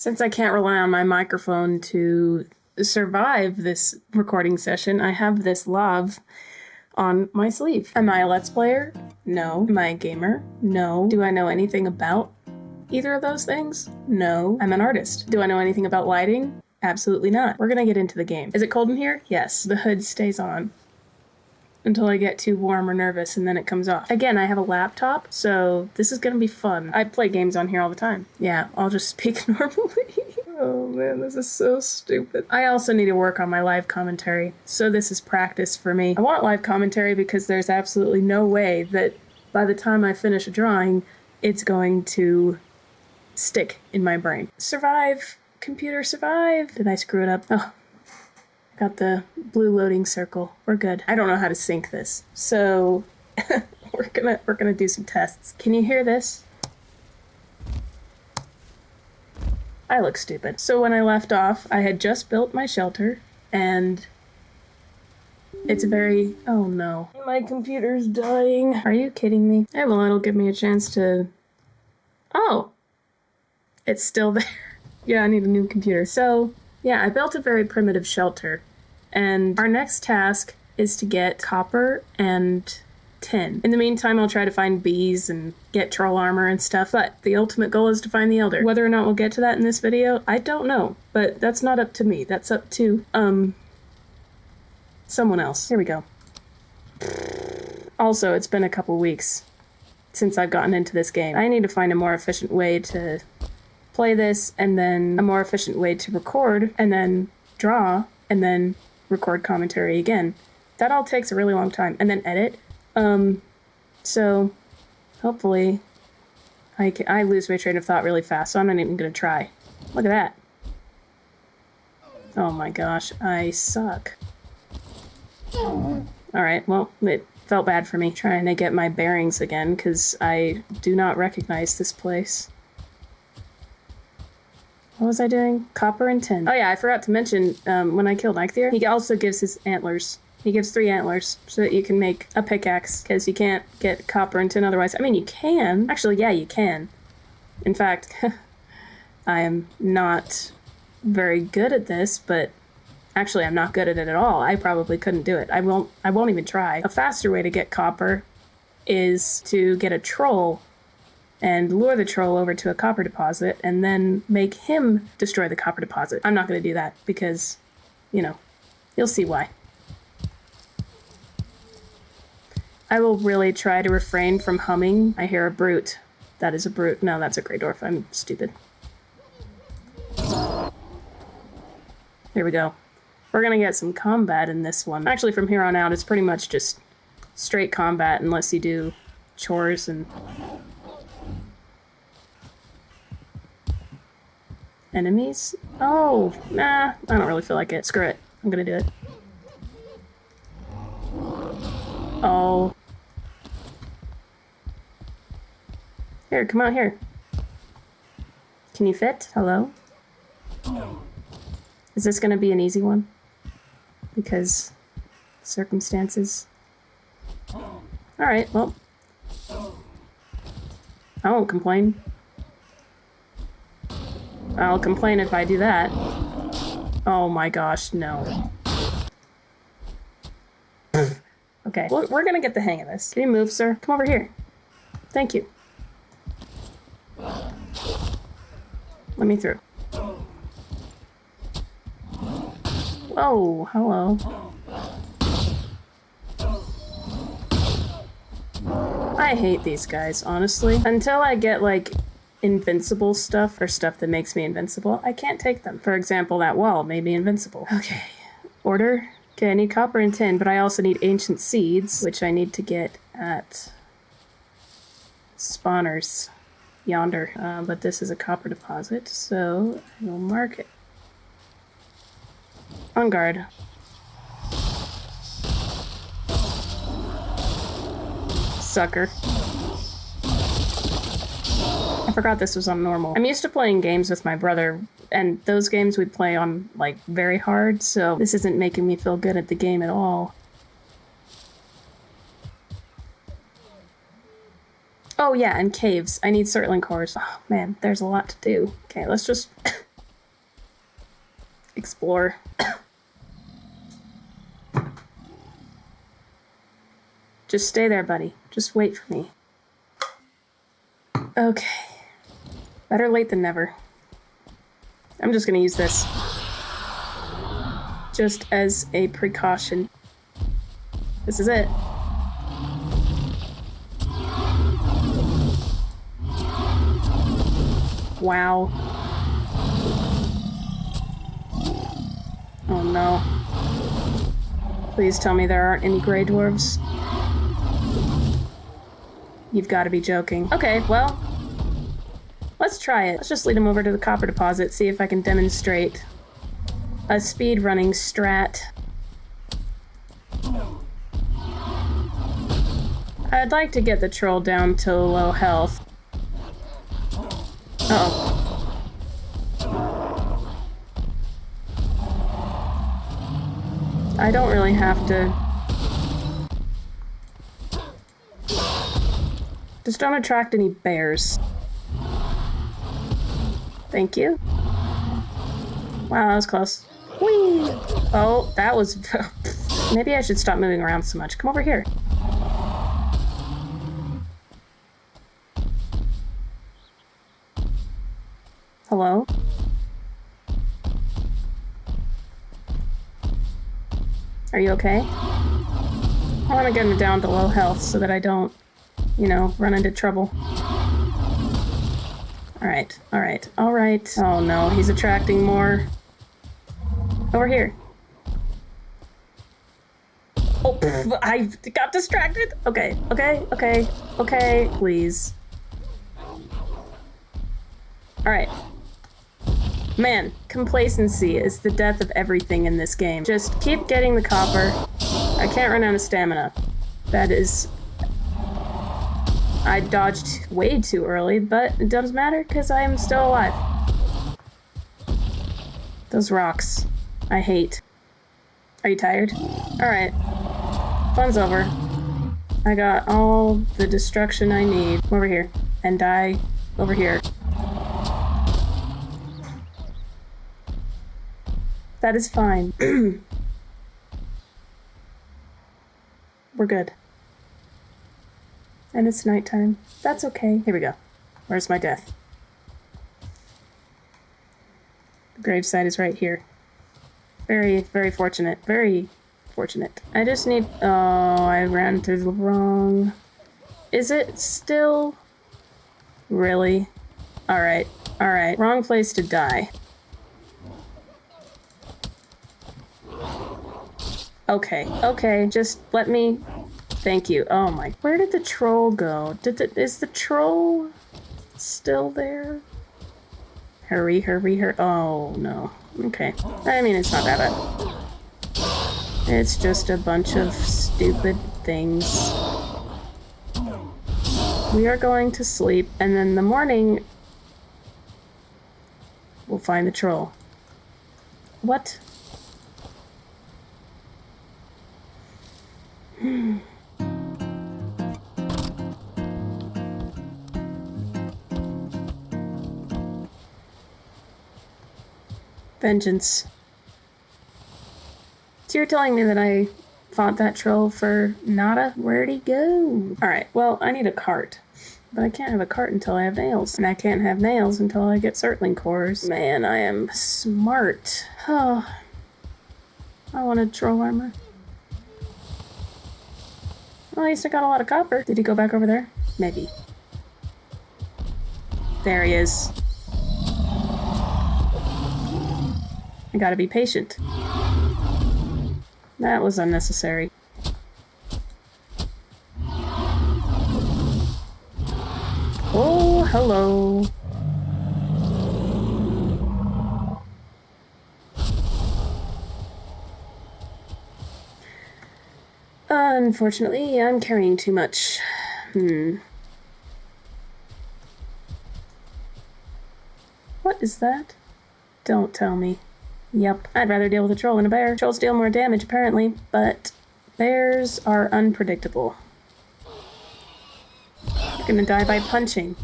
Since I can't rely on my microphone to survive this recording session, I have this lav on my sleeve. Am I a Let's Player? No. Am I a gamer? No. Do I know anything about either of those things? No. I'm an artist. Do I know anything about lighting? Absolutely not. We're gonna get into the game. Is it cold in here? Yes. The hood stays on until I get too warm or nervous, and then it comes off. Again, I have a laptop, so this is gonna be fun. I play games on here all the time. Yeah, I'll just speak normally. Oh man, this is so stupid. I also need to work on my live commentary, so this is practice for me. I want live commentary because there's absolutely no way that by the time I finish a drawing, it's going to stick in my brain. Survive! Computer, survive! Did I screw it up? Oh. Got the blue loading circle. We're good. I don't know how to sync this, so we're gonna do some tests. Can you hear this? I look stupid. So when I left off, I had just built my shelter, and it's very... Oh no. My computer's dying. Are you kidding me? Yeah, well, it'll give me a chance to... Oh! It's still there. Yeah, I need a new computer. So, yeah, I built a very primitive shelter. And our next task is to get copper and tin. In the meantime, I'll try to find bees and get troll armor and stuff, but the ultimate goal is to find the Elder. Whether or not we'll get to that in this video, I don't know, but that's not up to me. That's up to, someone else. Here we go. Also, it's been a couple weeks since I've gotten into this game. I need to find a more efficient way to play this, and then a more efficient way to record, and then draw, and then record commentary again. That all takes a really long time. And then edit. So hopefully I lose my train of thought really fast, so I'm not even gonna try. Look at that. Oh my gosh, I suck. Alright, well, it felt bad for me trying to get my bearings again, because I do not recognize this place. What was I doing? Copper and tin. Oh yeah, I forgot to mention, when I killed Eikthyr, he also gives his antlers. He gives 3 antlers so that you can make a pickaxe, because you can't get copper and tin otherwise. I mean, you can. Actually, yeah, you can. In fact, I am not very good at this, but actually I'm not good at it at all. I probably couldn't do it. I won't even try. A faster way to get copper is to get a troll and lure the troll over to a copper deposit, and then make him destroy the copper deposit. I'm not going to do that, because, you know, you'll see why. I will really try to refrain from humming. I hear a brute. That is a brute. No, that's a Grey Dwarf. I'm stupid. Here we go. We're going to get some combat in this one. Actually, from here on out, it's pretty much just straight combat, unless you do chores and... Enemies? Oh, nah, I don't really feel like it. Screw it. I'm gonna do it. Oh. Here, come out here. Can you fit? Hello? Is this gonna be an easy one? Because circumstances. Alright, well. I won't complain. I'll complain if I do that. Oh my gosh, no. Okay, well, we're gonna get the hang of this. Can you move, sir? Come over here. Thank you. Let me through. Whoa, hello. I hate these guys, honestly. Until I get, like, invincible stuff, or stuff that makes me invincible, I can't take them. For example, that wall made me invincible. Okay. Order. Okay, I need copper and tin, but I also need ancient seeds, which I need to get at spawners yonder. But this is a copper deposit, so I will mark it. On guard. Sucker. I forgot this was on normal. I'm used to playing games with my brother, and those games we'd play on, like, very hard, so this isn't making me feel good at the game at all. Oh yeah, and caves. I need circling cores. Oh man, there's a lot to do. Okay, let's just explore. Just stay there, buddy. Just wait for me. Okay. Better late than never. I'm just gonna use this. Just as a precaution. This is it. Wow. Oh no. Please tell me there aren't any gray dwarves. You've got to be joking. Okay, well, let's try it. Let's just lead him over to the copper deposit, see if I can demonstrate a speed running strat. I'd like to get the troll down to low health. Uh-oh. I don't really have to... Just don't attract any bears. Thank you. Wow, that was close. Whee! Oh, that was... Maybe I should stop moving around so much. Come over here. Hello? Are you okay? I want to get him down to low health so that I don't, you know, run into trouble. Alright, alright, alright. Oh no, he's attracting more. Over here. Oh, pff, I got distracted. Okay, okay, okay, okay, please. Alright. Man, complacency is the death of everything in this game. Just keep getting the copper. I can't run out of stamina. That is... I dodged way too early, but it doesn't matter because I am still alive. Those rocks, I hate. Are you tired? Alright. Fun's over. I got all the destruction I need. Over here. And die over here. That is fine. We're good. And it's nighttime. That's okay. Here we go. Where's my death? The gravesite is right here. Very, very fortunate. Very fortunate. I just need... Oh, I ran through the wrong... Is it still... Really? Alright. Alright. Wrong place to die. Okay. Okay. Just let me... Thank you. Oh my... Where did the troll go? Is the troll still there? Hurry, hurry, hurry. Oh, no. Okay. I mean, it's not that bad. It's just a bunch of stupid things. We are going to sleep, and then in the morning, we'll find the troll. What? Vengeance. So you're telling me that I fought that troll for nada? Where'd he go? Alright, well, I need a cart. But I can't have a cart until I have nails. And I can't have nails until I get circling cores. Man, I am smart. Oh. I wanted troll armor. Well, at least I got a lot of copper. Did he go back over there? Maybe. There he is. I gotta be patient. That was unnecessary. Oh, hello. Unfortunately, I'm carrying too much. What is that? Don't tell me. Yep, I'd rather deal with a troll than a bear. Trolls deal more damage, apparently, but bears are unpredictable. You're gonna die by punching.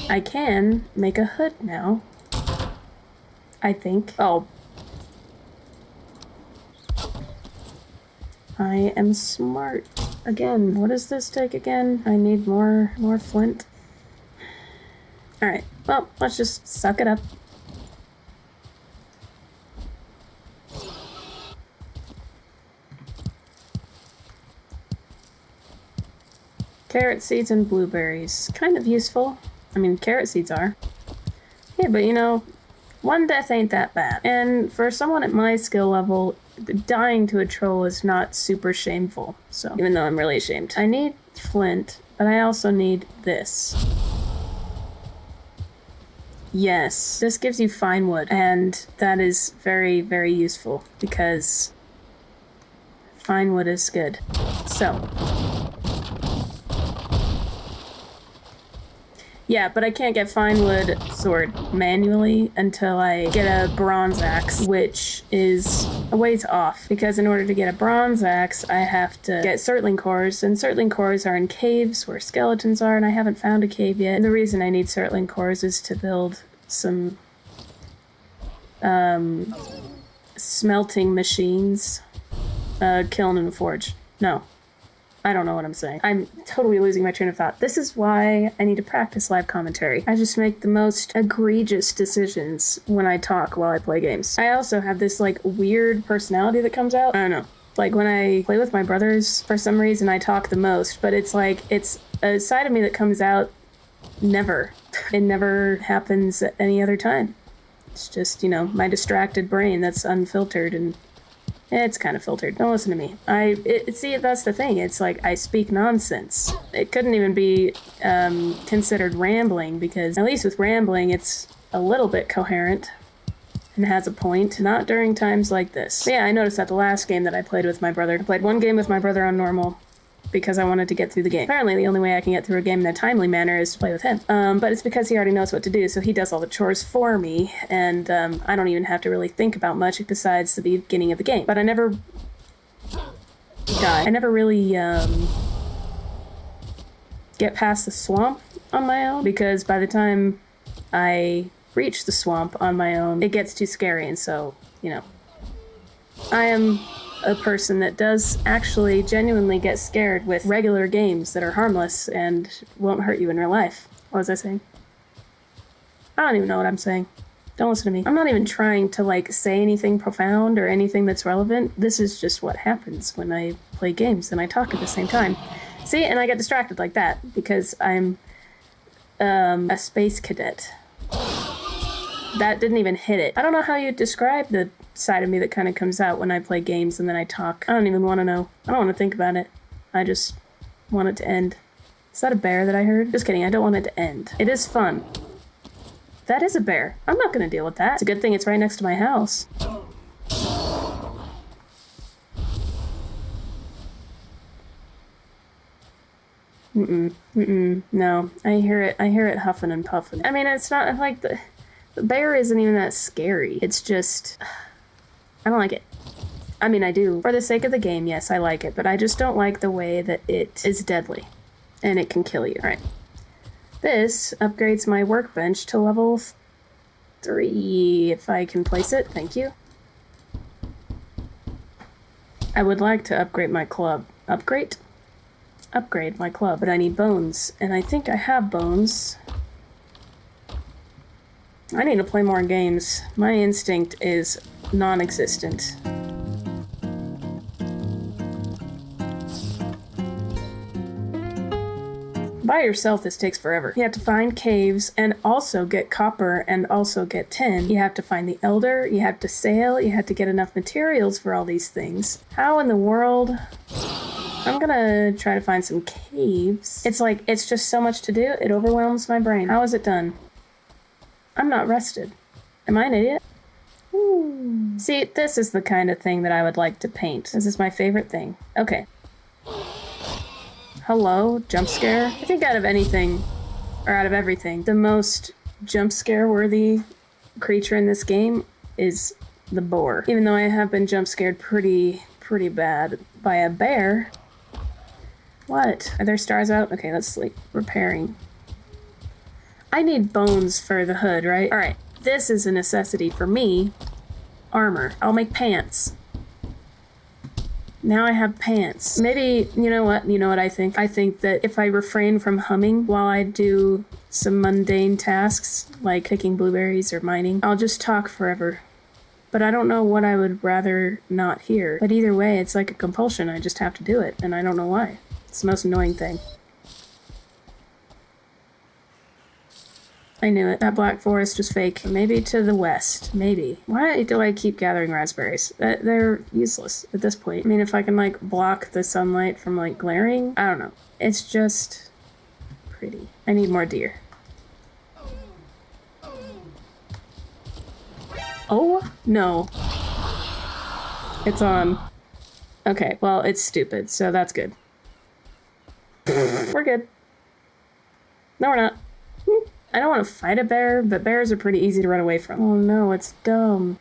I can make a hood now. I think. Oh. I am smart. Again, what does this take again? I need more flint. Alright, well, let's just suck it up. Carrot seeds and blueberries. Kind of useful. I mean, carrot seeds are. Yeah, but you know, one death ain't that bad. And for someone at my skill level, dying to a troll is not super shameful. So, even though I'm really ashamed. I need flint, but I also need this. Yes, this gives you fine wood, and that is very, very useful because fine wood is good. So, yeah, but I can't get fine wood sword manually until I get a bronze axe, which is a ways off. Because in order to get a bronze axe, I have to get surtling cores, and surtling cores are in caves where skeletons are, and I haven't found a cave yet. And the reason I need surtling cores is to build some smelting machines, kiln and forge. No. I don't know what I'm saying. I'm totally losing my train of thought. This is why I need to practice live commentary. I just make the most egregious decisions when I talk while I play games. I also have this, like, weird personality that comes out. I don't know. Like, when I play with my brothers, for some reason I talk the most, but it's like, it's a side of me that comes out never. It never happens at any other time. It's just, you know, my distracted brain that's unfiltered and it's kind of filtered. Don't listen to me. See, that's the thing. It's like I speak nonsense. It couldn't even be considered rambling because at least with rambling, it's a little bit coherent and has a point. Not during times like this. But yeah, I noticed that the last game that I played with my brother. I played one game with my brother on normal because I wanted to get through the game. Apparently, the only way I can get through a game in a timely manner is to play with him. But it's because he already knows what to do, so he does all the chores for me, and I don't even have to really think about much besides the beginning of the game. But I never die. I never really get past the swamp on my own, because by the time I reach the swamp on my own, it gets too scary, and so, you know, I am a person that does actually genuinely get scared with regular games that are harmless and won't hurt you in real life. What was I saying? I don't even know what I'm saying. Don't listen to me. I'm not even trying to, like, say anything profound or anything that's relevant. This is just what happens when I play games and I talk at the same time. See? And I get distracted like that because I'm a space cadet. That didn't even hit it. I don't know how you describe the side of me that kind of comes out when I play games and then I talk. I don't even want to know. I don't want to think about it. I just want it to end. Is that a bear that I heard? Just kidding, I don't want it to end. It is fun. That is a bear. I'm not going to deal with that. It's a good thing it's right next to my house. No. I hear it huffing and puffing. I mean, it's not like the bear isn't even that scary. It's just, I don't like it. I mean, I do. For the sake of the game, yes, I like it, but I just don't like the way that it is deadly. And it can kill you. Alright. This upgrades my workbench to level 3, if I can place it. Thank you. I would like to upgrade my club. Upgrade my club, but I need bones. And I think I have bones. I need to play more games. My instinct is non-existent. By yourself, this takes forever. You have to find caves and also get copper and also get tin. You have to find the elder, you have to sail, you have to get enough materials for all these things. How in the world? I'm gonna try to find some caves. It's like, it's just so much to do, it overwhelms my brain. How is it done? I'm not rested. Am I an idiot? Ooh. See, this is the kind of thing that I would like to paint. This is my favorite thing. Okay. Hello, jump scare. I think out of anything, or out of everything, the most jump scare worthy creature in this game is the boar. Even though I have been jump scared pretty bad by a bear. What? Are there stars out? Okay, let's sleep. Repairing. I need bones for the hood, right? Alright, this is a necessity for me. Armor. I'll make pants. Now I have pants. Maybe, you know what? You know what I think? I think that if I refrain from humming while I do some mundane tasks, like picking blueberries or mining, I'll just talk forever. But I don't know what I would rather not hear. But either way, it's like a compulsion. I just have to do it, and I don't know why. It's the most annoying thing. I knew it. That black forest was fake. Maybe to the west. Maybe. Why do I keep gathering raspberries? They're useless at this point. I mean, if I can, like, block the sunlight from, like, glaring, I don't know. It's just pretty. I need more deer. Oh, no. It's on. Okay, well, it's stupid, so that's good. We're good. No, we're not. I don't want to fight a bear, but bears are pretty easy to run away from. Oh no, it's dumb.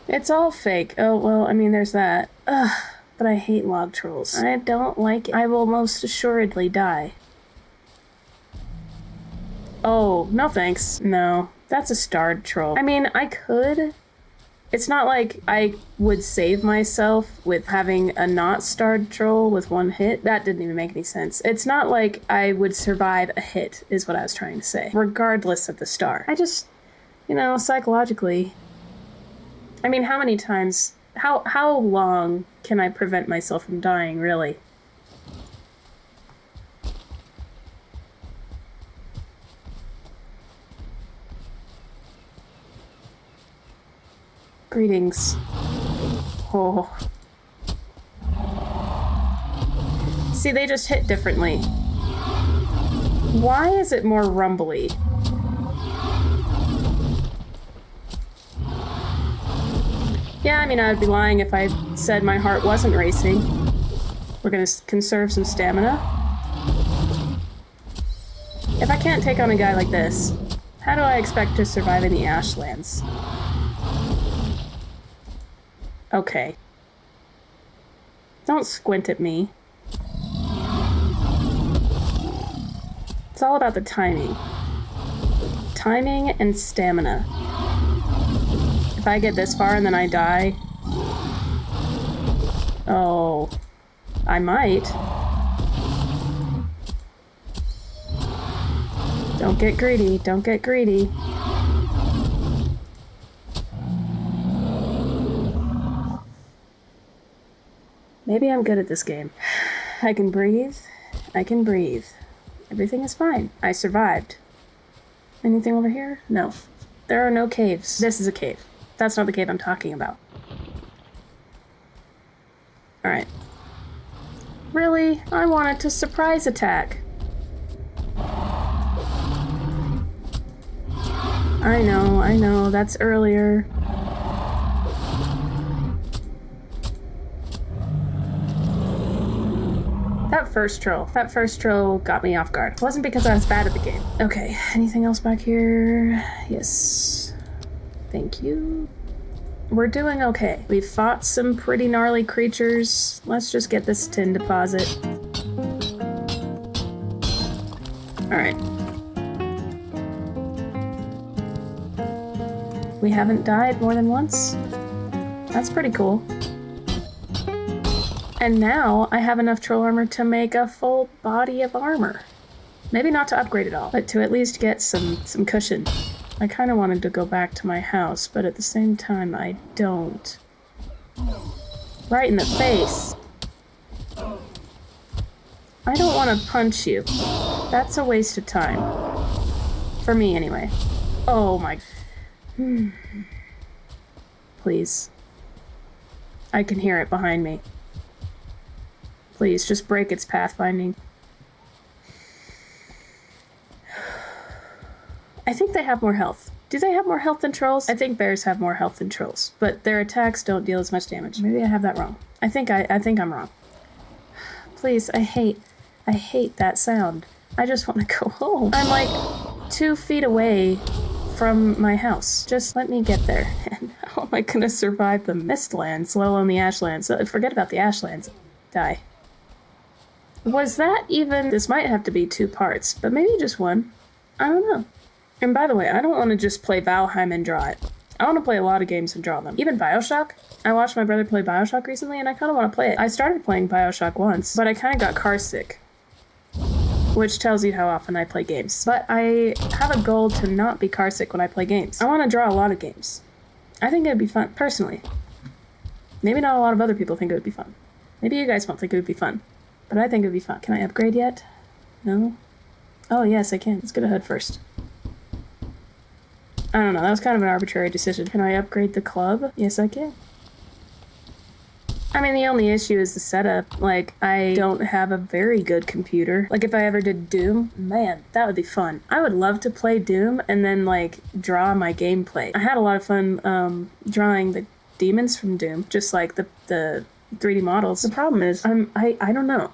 It's all fake. Oh, well, I mean, there's that. Ugh, but I hate log trolls. I don't like it. I will most assuredly die. Oh, no thanks. No, that's a starred troll. I mean, I could... It's not like I would save myself with having a not starred troll with one hit. That didn't even make any sense. It's not like I would survive a hit, is what I was trying to say, regardless of the star. I just, you know, psychologically... I mean, how many times... How long can I prevent myself from dying, really? Greetings. Oh. See, they just hit differently. Why is it more rumbly? Yeah, I mean, I would be lying if I said my heart wasn't racing. We're gonna conserve some stamina. If I can't take on a guy like this, how do I expect to survive in the Ashlands? Okay. Don't squint at me. It's all about the timing. Timing and stamina. If I get this far and then I die... Oh... I might. Don't get greedy. Don't get greedy. Maybe I'm good at this game. I can breathe. I can breathe. Everything is fine. I survived. Anything over here? No. There are no caves. This is a cave. That's not the cave I'm talking about. Alright. Really? I wanted to surprise attack. I know. That's earlier. That first troll got me off guard. It wasn't because I was bad at the game. Okay, anything else back here? Yes. Thank you. We're doing okay. We've fought some pretty gnarly creatures. Let's just get this tin deposit. Alright. We haven't died more than once. That's pretty cool. And now I have enough troll armor to make a full body of armor. Maybe not to upgrade it all, but to at least get some cushion. I kind of wanted to go back to my house, but at the same time, I don't. Right in the face. I don't want to punch you. That's a waste of time. For me, anyway. Oh my... Please. I can hear it behind me. Please, just break its pathfinding. I think they have more health. Do they have more health than trolls? I think bears have more health than trolls, but their attacks don't deal as much damage. Maybe I have that wrong. I think I'm wrong. Please, I hate that sound. I just want to go home. I'm like 2 feet away from my house. Just let me get there. And how am I gonna survive the Mistlands, let alone the Ashlands? Forget about the Ashlands. Die. Was that even... This might have to be 2 parts, but maybe just 1. I don't know. And by the way, I don't want to just play Valheim and draw it. I want to play a lot of games and draw them. Even Bioshock. I watched my brother play Bioshock recently, and I kind of want to play it. I started playing Bioshock once, but I kind of got car sick, which tells you how often I play games. But I have a goal to not be car sick when I play games. I want to draw a lot of games. I think it'd be fun, personally. Maybe not a lot of other people think it would be fun. Maybe you guys won't think it would be fun, but I think it would be fun. Can I upgrade yet? No? Oh, yes, I can. Let's get a hood first. I don't know, that was kind of an arbitrary decision. Can I upgrade the club? Yes, I can. I mean, the only issue is the setup. Like, I don't have a very good computer. Like, if I ever did Doom, man, that would be fun. I would love to play Doom and then, like, draw my gameplay. I had a lot of fun drawing the demons from Doom, just like the 3D models. The problem is, I don't know.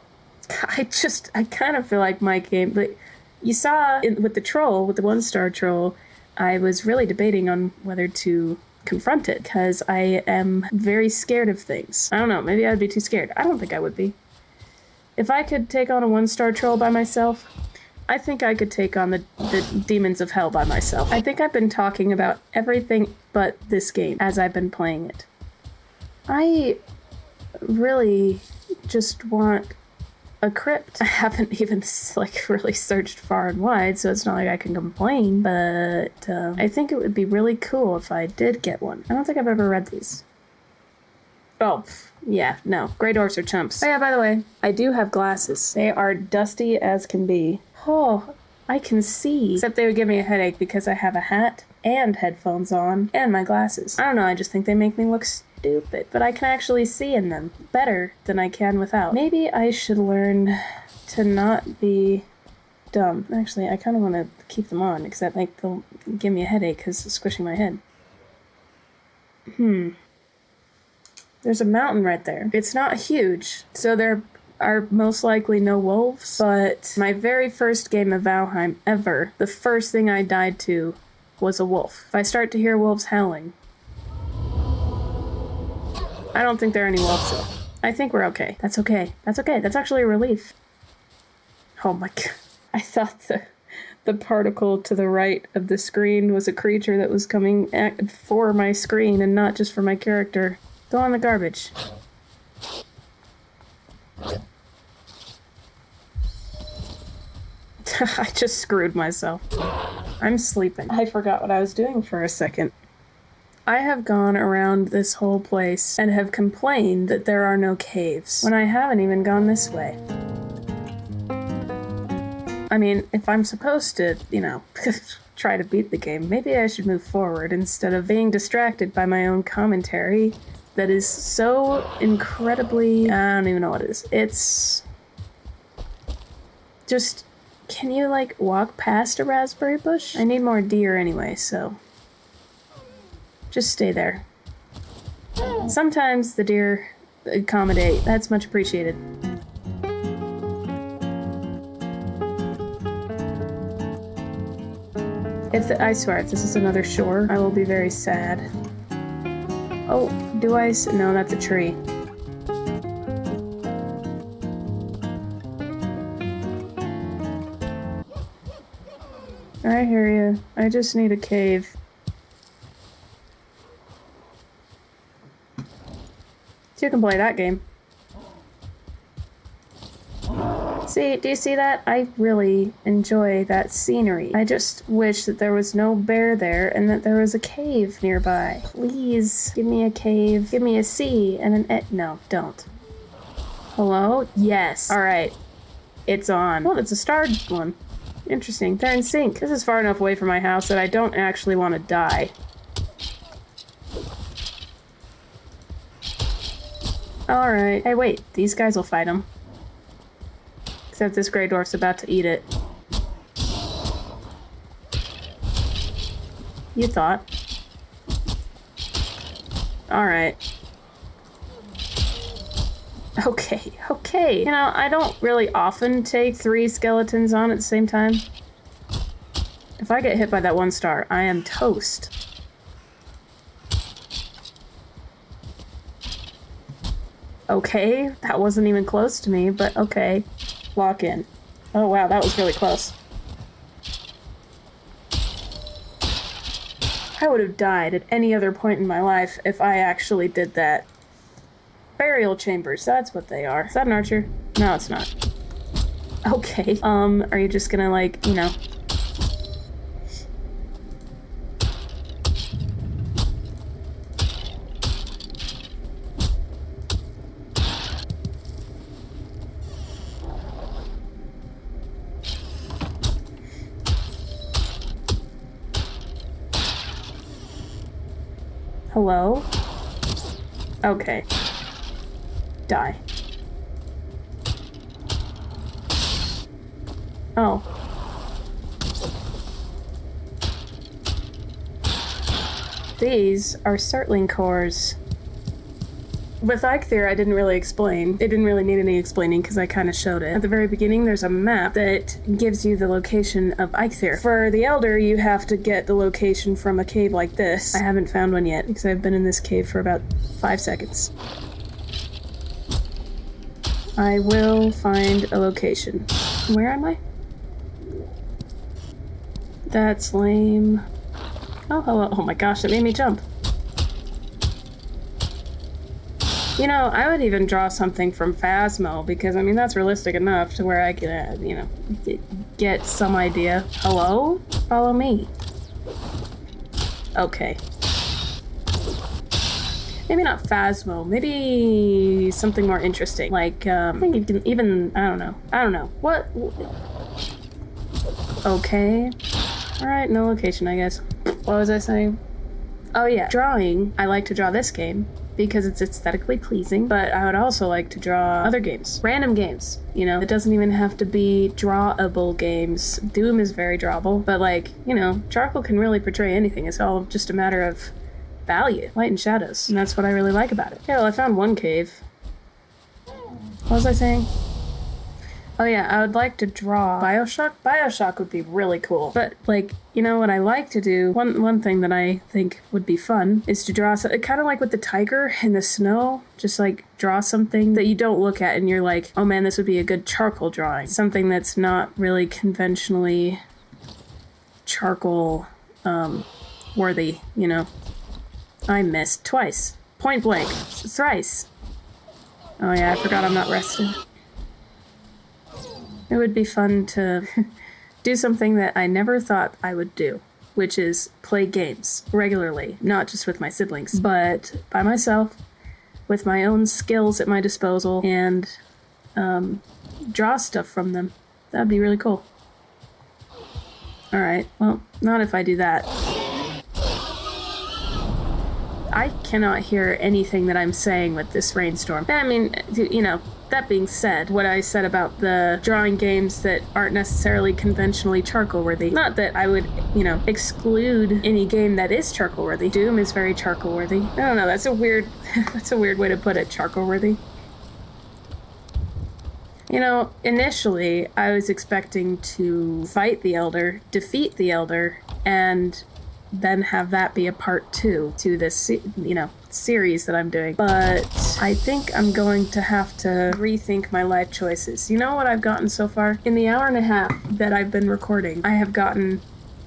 I kind of feel like my game, but you saw with the troll, with the 1-star troll, I was really debating on whether to confront it, because I am very scared of things. I don't know, maybe I'd be too scared. I don't think I would be. If I could take on a 1-star troll by myself, I think I could take on the demons of hell by myself. I think I've been talking about everything but this game as I've been playing it. I really just want a crypt. I haven't even, like, really searched far and wide, so it's not like I can complain, but I think it would be really cool if I did get one. I don't think I've ever read these. Oh, yeah, no. Grey dwarfs are chumps. Oh yeah, by the way, I do have glasses. They are dusty as can be. Oh, I can see. Except they would give me a headache because I have a hat and headphones on and my glasses. I don't know, I just think they make me look stupid, but I can actually see in them better than I can without. Maybe I should learn to not be dumb. Actually, I kind of want to keep them on, except like they'll give me a headache because it's squishing my head. There's a mountain right there. It's not huge, so there are most likely no wolves, but my very first game of Valheim ever, the first thing I died to was a wolf. If I start to hear wolves howling, I don't think there are any wolves though. I think we're okay. That's okay. That's okay. That's actually a relief. Oh my god. I thought the particle to the right of the screen was a creature that was coming for my screen and not just for my character. Go in the garbage. I just screwed myself. I'm sleeping. I forgot what I was doing for a second. I have gone around this whole place and have complained that there are no caves, when I haven't even gone this way. I mean, if I'm supposed to, you know, try to beat the game, maybe I should move forward instead of being distracted by my own commentary that is so incredibly... I don't even know what it is. It's... just... Can you, like, walk past a raspberry bush? I need more deer anyway, so... just stay there. Sometimes the deer accommodate. That's much appreciated. I swear, if this is another shore, I will be very sad. Oh, do I? No, that's a tree. I hear you. I just need a cave. So you can play that game. See, do you see that? I really enjoy that scenery. I just wish that there was no bear there and that there was a cave nearby. Please, give me a cave. Give me a C and an E. No, don't. Hello? Yes. Alright. It's on. Oh, it's a starred one. Interesting. They're in sync. This is far enough away from my house that I don't actually want to die. Alright. Hey, wait. These guys will fight him. Except this Grey Dwarf's about to eat it. You thought. Alright. Okay, okay. You know, I don't really often take 3 skeletons on at the same time. If I get hit by that 1 star, I am toast. Okay, that wasn't even close to me, but okay. Lock in. Oh wow, that was really close. I would have died at any other point in my life if I actually did that. Burial chambers, that's what they are. Is that an archer? No, it's not. Okay. Are you just gonna, like, you know... Hello? Okay. Die. Oh. These are Startling cores. With Eikthyr, I didn't really explain. It didn't really need any explaining because I kind of showed it. At the very beginning, there's a map that gives you the location of Eikthyr. For the Elder, you have to get the location from a cave like this. I haven't found one yet because I've been in this cave for about 5 seconds. I will find a location. Where am I? That's lame. Oh, hello. Oh my gosh, that made me jump. You know, I would even draw something from Phasmo because, I mean, that's realistic enough to where I can, you know, get some idea. Hello? Follow me. Okay. Maybe not Phasmo. Maybe something more interesting. Like, I think you can even, I don't know. What? Okay. Alright, no location, I guess. What was I saying? Oh yeah, drawing. I like to draw this game because it's aesthetically pleasing, but I would also like to draw other games. Random games, you know? It doesn't even have to be drawable games. Doom is very drawable, but like, you know, charcoal can really portray anything. It's all just a matter of value, light and shadows, and that's what I really like about it. Yeah, well, I found one cave. What was I saying? Oh yeah, I would like to draw Bioshock. Bioshock would be really cool. But like, you know what I like to do, one thing that I think would be fun is to draw, kind of like with the tiger in the snow, just like draw something that you don't look at and you're like, oh man, this would be a good charcoal drawing. Something that's not really conventionally charcoal worthy, you know. I missed twice. Point blank. Thrice. Oh yeah, I forgot I'm not rested. It would be fun to do something that I never thought I would do, which is play games regularly, not just with my siblings, but by myself, with my own skills at my disposal, and draw stuff from them. That'd be really cool. Alright, well, not if I do that. I cannot hear anything that I'm saying with this rainstorm. I mean, you know, that being said, what I said about the drawing games that aren't necessarily conventionally charcoal-worthy, not that I would, you know, exclude any game that is charcoal-worthy. Doom is very charcoal-worthy. I don't know, that's a weird way to put it, charcoal-worthy. You know, initially, I was expecting to fight the Elder, defeat the Elder, and then have that be a part 2 to this, you know, series that I'm doing. But I think I'm going to have to rethink my life choices. You know what I've gotten so far? In the hour and a half that I've been recording, I have gotten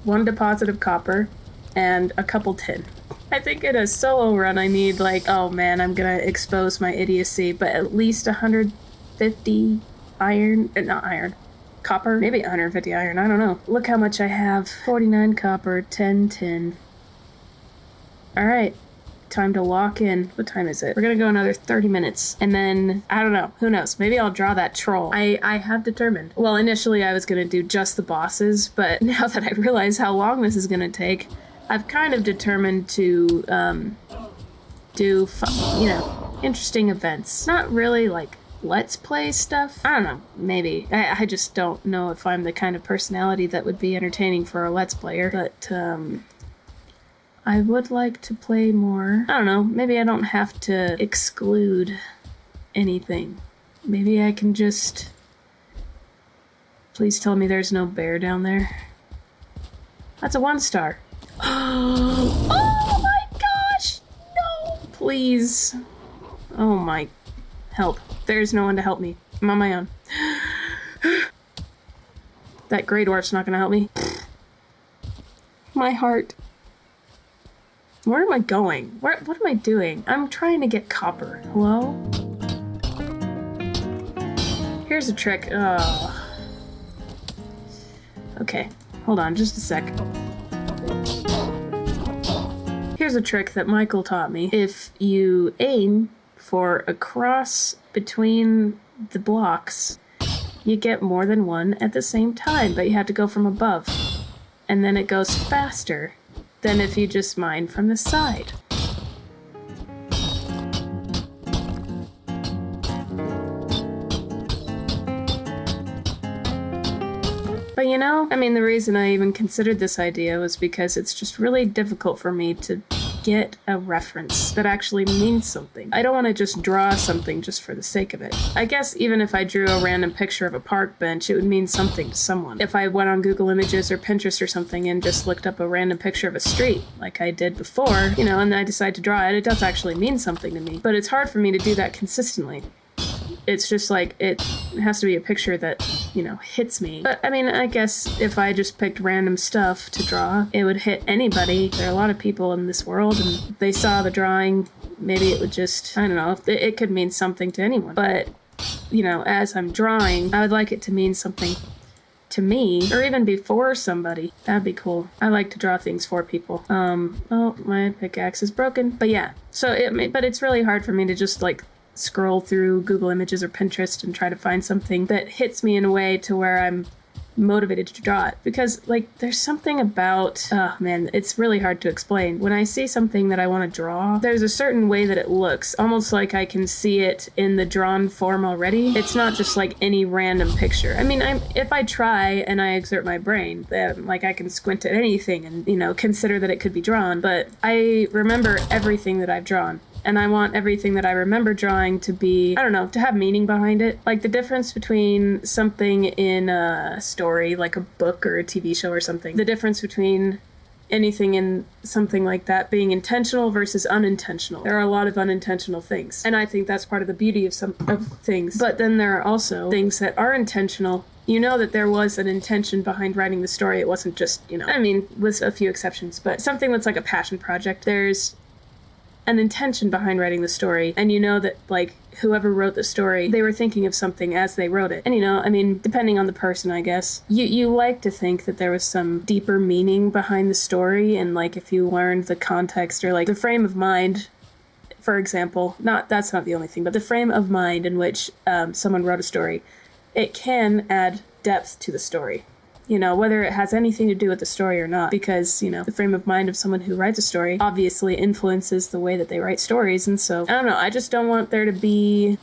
1 deposit of copper and a couple tin. I think in a solo run I need, like, oh man, I'm gonna expose my idiocy, but at least 150 iron, not iron, copper, maybe 150 iron, I don't know. Look how much I have. 49 copper, 10 tin. Alright, time to lock in. What time is it? We're gonna go another 30 minutes. And then, I don't know, who knows? Maybe I'll draw that troll. I have determined. Well, initially I was gonna do just the bosses, but now that I realize how long this is gonna take, I've kind of determined to do, you know, interesting events. Not really like Let's Play stuff? I don't know, maybe. I just don't know if I'm the kind of personality that would be entertaining for a Let's Player, but I would like to play more. I don't know, maybe I don't have to exclude anything. Maybe I can just... Please tell me there's no bear down there. That's a 1-star. Oh my gosh! No! Please. Oh my... Help. There's no one to help me. I'm on my own. That Grey Dwarf's not gonna help me. My heart. Where am I going? What am I doing? I'm trying to get copper. Hello? Here's a trick. Oh. Okay, hold on just a sec. Here's a trick that Michael taught me. If you aim for a cross between the blocks, you get more than one at the same time, but you have to go from above. And then it goes faster than if you just mine from the side. But you know, I mean, the reason I even considered this idea was because it's just really difficult for me to get a reference that actually means something. I don't want to just draw something just for the sake of it. I guess even if I drew a random picture of a park bench, it would mean something to someone. If I went on Google Images or Pinterest or something and just looked up a random picture of a street, like I did before, you know, and then I decide to draw it, it does actually mean something to me. But it's hard for me to do that consistently. It's just like, it has to be a picture that, you know, hits me. But I mean, I guess if I just picked random stuff to draw, it would hit anybody. There are a lot of people in this world, and if they saw the drawing, maybe it would just, I don't know, it could mean something to anyone. But, you know, as I'm drawing, I would like it to mean something to me, or even before somebody. That'd be cool. I like to draw things for people. Oh, my pickaxe is broken. But yeah, but it's really hard for me to just like scroll through Google Images or Pinterest and try to find something that hits me in a way to where I'm motivated to draw it. Because, like, there's something about, oh man, it's really hard to explain. When I see something that I want to draw, there's a certain way that it looks, almost like I can see it in the drawn form already. It's not just like any random picture. I mean, if I try and I exert my brain, like I can squint at anything and, you know, consider that it could be drawn, but I remember everything that I've drawn. And I want everything that I remember drawing to be, I don't know, to have meaning behind it. Like the difference between something in a story, like a book or a TV show or something. The difference between anything in something like that being intentional versus unintentional. There are a lot of unintentional things. And I think that's part of the beauty of things. But then there are also things that are intentional. You know that there was an intention behind writing the story. It wasn't just, you know, I mean, with a few exceptions, but something that's like a passion project. There's an intention behind writing the story, and you know that, like, whoever wrote the story, they were thinking of something as they wrote it. And, you know, I mean, depending on the person, I guess, you like to think that there was some deeper meaning behind the story, and, like, if you learned the context or, like, the frame of mind, for example, that's not the only thing, but the frame of mind in which someone wrote a story, it can add depth to the story. You know, whether it has anything to do with the story or not, because, you know, the frame of mind of someone who writes a story obviously influences the way that they write stories. And so, I don't know, I just don't want there to be,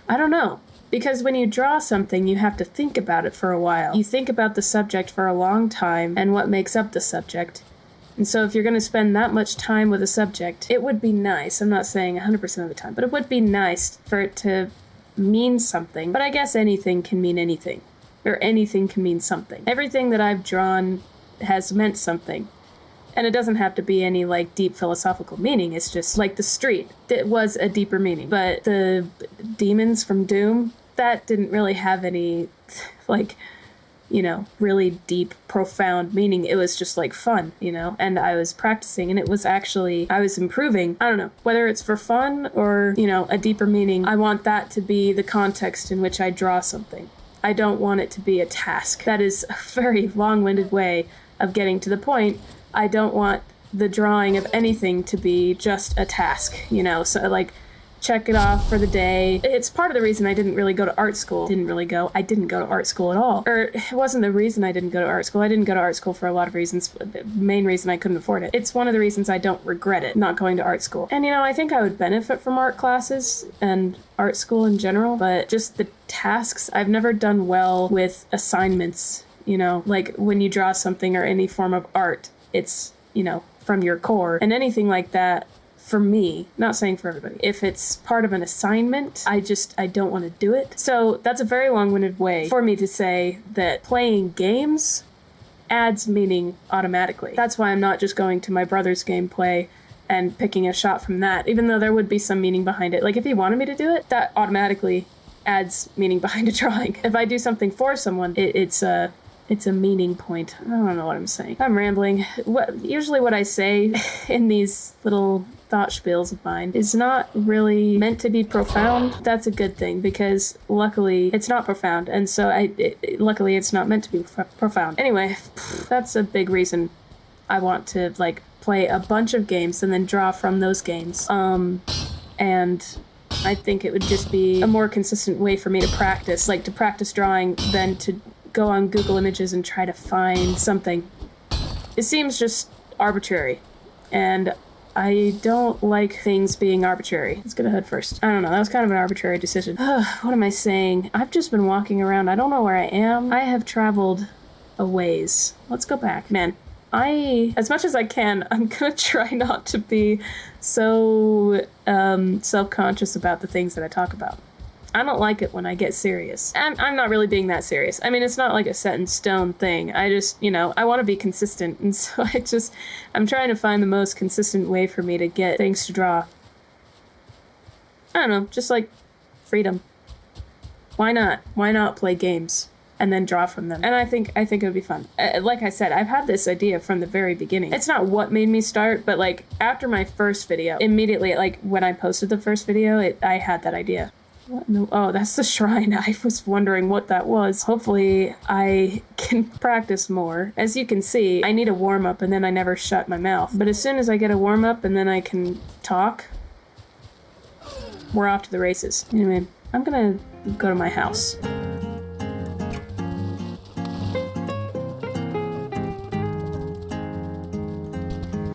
I don't know, because when you draw something, you have to think about it for a while. You think about the subject for a long time and what makes up the subject. And so if you're going to spend that much time with a subject, it would be nice, I'm not saying 100% of the time, but it would be nice for it to mean something. But I guess anything can mean anything. Or anything can mean something. Everything that I've drawn has meant something. And it doesn't have to be any, like, deep philosophical meaning. It's just, like, the street. It was a deeper meaning. But the demons from Doom, that didn't really have any, like, you know, really deep, profound meaning. It was just, like, fun, you know? And I was practicing, and it was actually, I was improving. I don't know, whether it's for fun or, you know, a deeper meaning, I want that to be the context in which I draw something. I don't want it to be a task. That is a very long-winded way of getting to the point. I don't want the drawing of anything to be just a task, you know, so like check it off for the day. It's part of the reason I didn't really go to art school. I didn't go to art school at all. Or it wasn't the reason I didn't go to art school. I didn't go to art school for a lot of reasons. The main reason I couldn't afford it. It's one of the reasons I don't regret it, not going to art school. And, you know, I think I would benefit from art classes and art school in general, but just the tasks, I've never done well with assignments, you know, like when you draw something or any form of art, it's, you know, from your core and anything like that. For me, not saying for everybody, if it's part of an assignment, I don't want to do it. So that's a very long-winded way for me to say that playing games adds meaning automatically. That's why I'm not just going to my brother's gameplay and picking a shot from that, even though there would be some meaning behind it. Like if he wanted me to do it, that automatically adds meaning behind a drawing. If I do something for someone, it it's a meaning point. I don't know what I'm saying. I'm rambling. Usually what I say in these little thought spiels of mine is not really meant to be profound. That's a good thing, because luckily it's not profound, and so luckily it's not meant to be profound. Anyway, that's a big reason I want to like play a bunch of games and then draw from those games. And I think it would just be a more consistent way for me to practice drawing than to go on Google Images and try to find something. It seems just arbitrary, and I don't like things being arbitrary. Let's get ahead first. I don't know, that was kind of an arbitrary decision. What am I saying? I've just been walking around. I don't know where I am. I have traveled a ways. Let's go back. Man, as much as I can, I'm gonna try not to be so self-conscious about the things that I talk about. I don't like it when I get serious. I'm not really being that serious. I mean, it's not like a set in stone thing. I just, I want to be consistent. And so I'm trying to find the most consistent way for me to get things to draw. I don't know, just like freedom. Why not? Why not play games and then draw from them? And I think it would be fun. Like I said, I've had this idea from the very beginning. It's not what made me start, but like after my first video, immediately, like when I posted the first video, I had that idea. What? No. Oh, that's the shrine. I was wondering what that was. Hopefully I can practice more. As you can see, I need a warm-up and then I never shut my mouth. But as soon as I get a warm-up and then I can talk, we're off to the races. Anyway, I'm gonna go to my house.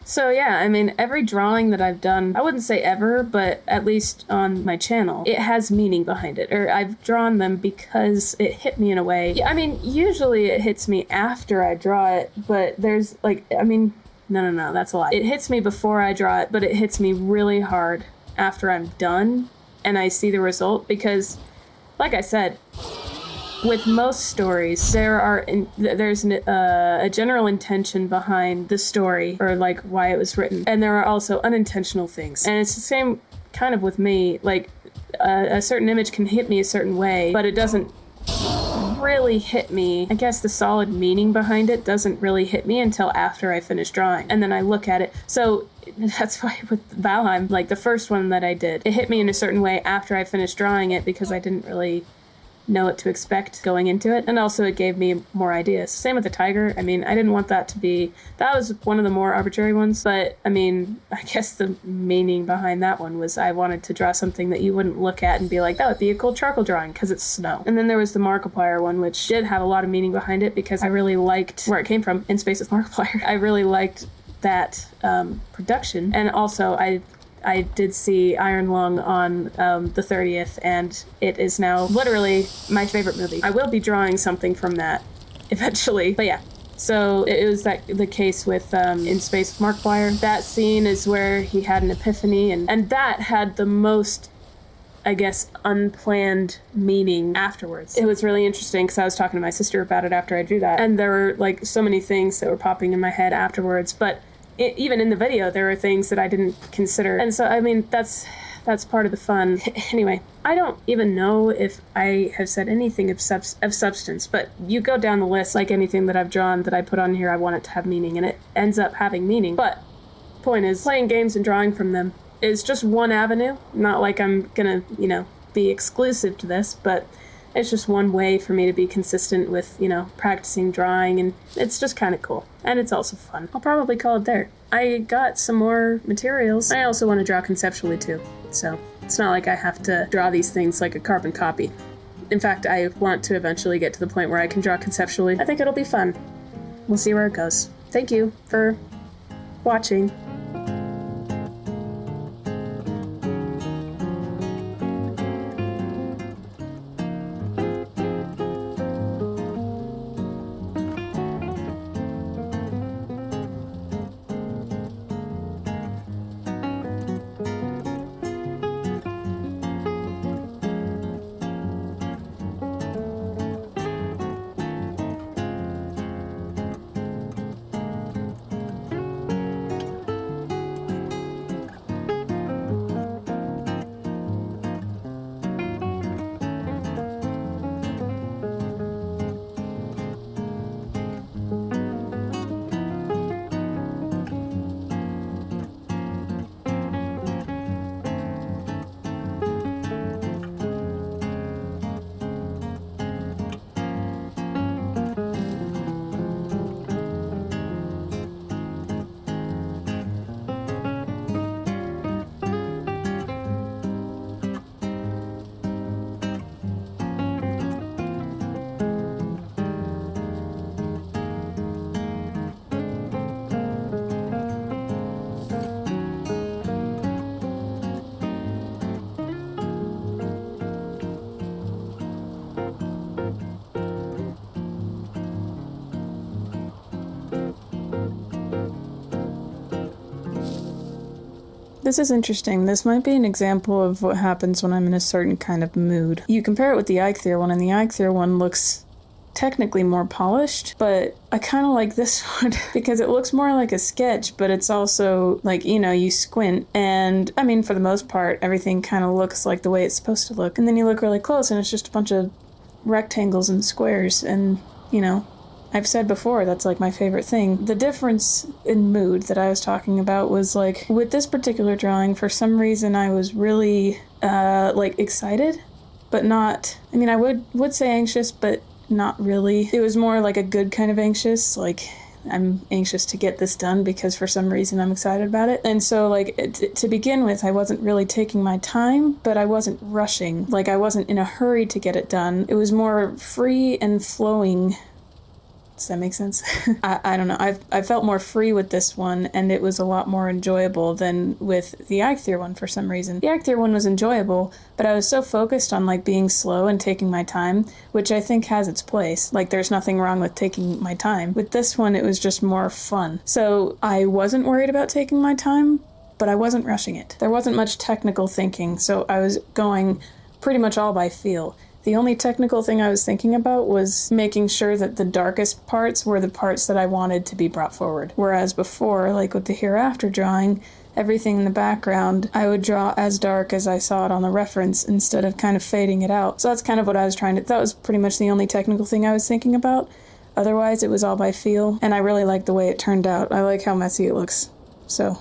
So yeah, I mean, every drawing that I've done, I wouldn't say ever, but at least on my channel, it has meaning behind it. Or I've drawn them because it hit me in a way. Yeah, I mean, usually it hits me after I draw it, but there's like, I mean, no, that's a lie. It hits me before I draw it, but it hits me really hard after I'm done and I see the result, because, like I said, with most stories, there's a general intention behind the story, or like why it was written, and there are also unintentional things. And it's the same kind of with me. Like a certain image can hit me a certain way, but it doesn't really hit me. I guess the solid meaning behind it doesn't really hit me until after I finish drawing, and then I look at it. So that's why with VALHEIM, like the first one that I did, it hit me in a certain way after I finished drawing it, because I didn't really know what to expect going into it, and also it gave me more ideas. Same with the tiger. I mean, I didn't want that was one of the more arbitrary ones, but I mean, I guess the meaning behind that one was I wanted to draw something that you wouldn't look at and be like, that would be a cool charcoal drawing because it's snow. And then there was the Markiplier one, which did have a lot of meaning behind it, because I really liked where it came from, In Space with Markiplier. I really liked that production, and also I did see Iron Lung on the 30th, and it is now literally my favorite movie. I will be drawing something from that eventually, but yeah. So it was the case with In Space with Markiplier. That scene is where he had an epiphany, and that had the most, I guess, unplanned meaning afterwards. It was really interesting because I was talking to my sister about it after I drew that, and there were like so many things that were popping in my head afterwards, but even in the video, there were things that I didn't consider. And so, I mean, that's part of the fun. Anyway, I don't even know if I have said anything of substance, but you go down the list, like anything that I've drawn that I put on here, I want it to have meaning, and it ends up having meaning. But point is, playing games and drawing from them is just one avenue. Not like I'm gonna, be exclusive to this, but it's just one way for me to be consistent with, practicing drawing, and it's just kind of cool. And it's also fun. I'll probably call it there. I got some more materials. I also want to draw conceptually too, so it's not like I have to draw these things like a carbon copy. In fact, I want to eventually get to the point where I can draw conceptually. I think it'll be fun. We'll see where it goes. Thank you for watching. This is interesting. This might be an example of what happens when I'm in a certain kind of mood. You compare it with the Eikthyr one, and the Eikthyr one looks technically more polished, but I kind of like this one because it looks more like a sketch, but it's also like, you know, you squint, and I mean, for the most part, everything kind of looks like the way it's supposed to look, and then you look really close and it's just a bunch of rectangles and squares, and, you know, I've said before, that's like my favorite thing. The difference in mood that I was talking about was like, with this particular drawing, for some reason I was really, like, excited, but not, I mean, I would say anxious, but not really. It was more like a good kind of anxious, like I'm anxious to get this done because for some reason I'm excited about it. And so like to begin with, I wasn't really taking my time, but I wasn't rushing. Like I wasn't in a hurry to get it done. It was more free and flowing. Does that make sense? I don't know. I felt more free with this one, and it was a lot more enjoyable than with the Eikthyr one for some reason. The Eikthyr one was enjoyable, but I was so focused on like being slow and taking my time, which I think has its place. Like there's nothing wrong with taking my time. With this one, it was just more fun. So I wasn't worried about taking my time, but I wasn't rushing it. There wasn't much technical thinking, so I was going pretty much all by feel. The only technical thing I was thinking about was making sure that the darkest parts were the parts that I wanted to be brought forward. Whereas before, like with the hereafter drawing, everything in the background, I would draw as dark as I saw it on the reference instead of kind of fading it out. So that's kind of what I was trying to, that was pretty much the only technical thing I was thinking about. Otherwise, it was all by feel, and I really like the way it turned out. I like how messy it looks. So